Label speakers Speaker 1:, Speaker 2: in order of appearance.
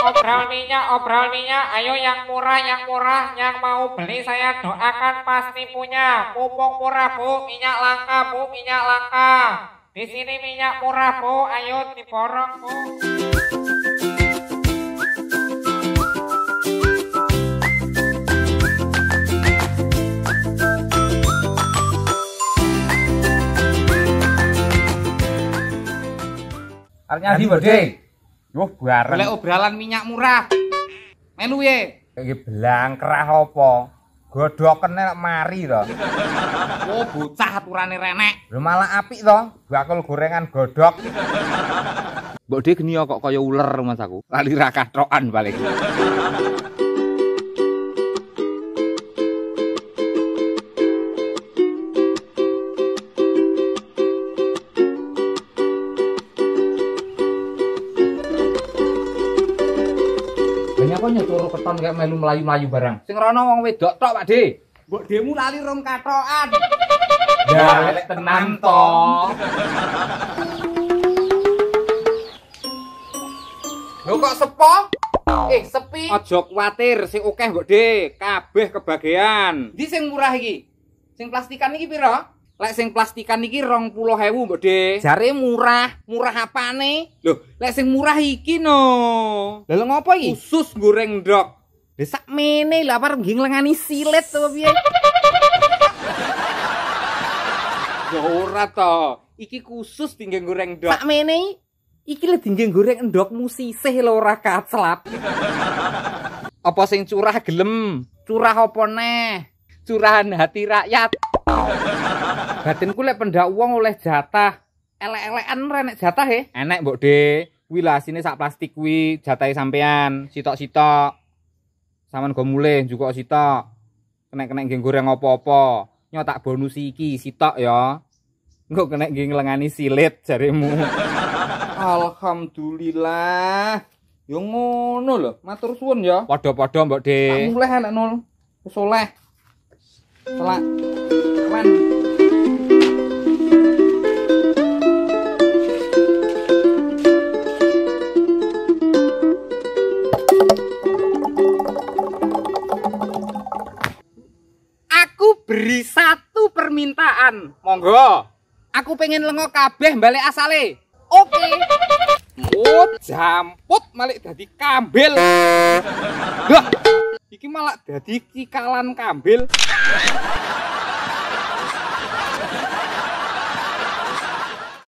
Speaker 1: obrol minyak, ayo yang murah, yang mau beli saya doakan pasti punya. Mumpung murah Bu, minyak langka. Di sini minyak murah Bu, ayo diborong Bu.
Speaker 2: Artinya di Bode. Wah, bareng.
Speaker 3: Golek obrolan minyak murah. Melu ye.
Speaker 2: Iki belang kerah apa? Godhoken nek mari to.
Speaker 3: Oh, bocah aturane renek.
Speaker 2: Lho malah apik to, bakul gorengan godhok.
Speaker 3: Mbok De geni kok kaya uler Mas aku. Lali ra katrokan balik. Kok nyeturu keton kayak melu melayu-melayu barang. Sing rono wong wedok tok, Pak De. Mbok Demu lali rong katokan. Ya, lek tenan to. Lho kok sepo? Sepi. Aja kuwatir, sing akeh Mbok De, kabeh kebagian. Ndi sing murah iki? Sing plastikan iki pira? Lek sing plastikan iki 20.000 Mbok De. Jare murah. Murah apane? Lho, lek sing murah iki no. Lah ngopo iki? Khusus goreng ndok. Lah sakmene lha arep nggih nglengani silet to piye? Ya ora to. Iki khusus dinggo goreng ndok. Sakmene iki lho dinggo goreng ndokmu sisih lho ora kaclap. Apa sing curah gelem? Curah apa neh? Curahan hati rakyat. Batinku lek pendak wong oleh jatah. Elek-elekan renek jatah he. Enek Mbok De. Kuwi lah sini sak plastik kuwi jatahe sampean. Sitok-sitok. Saman go mulih njukuk sitok. Kenek-kenek nggih goreng apa-apa. Nyo tak bonus iki sitok ya. Engko kenek nggih nglengani silit jaremu. Alhamdulillah. Yo ngono lho. Matur suwun ya. Padha-padha Mbok De. Tak mulih enek nul. Wis oleh. Selak. Aman. Aku beri satu permintaan. Monggo. Aku pengen lengo kabeh balik asale. Oke. Oh, jamput malik dadi kambil. Wah. Iki malah dadi cikalan kambil.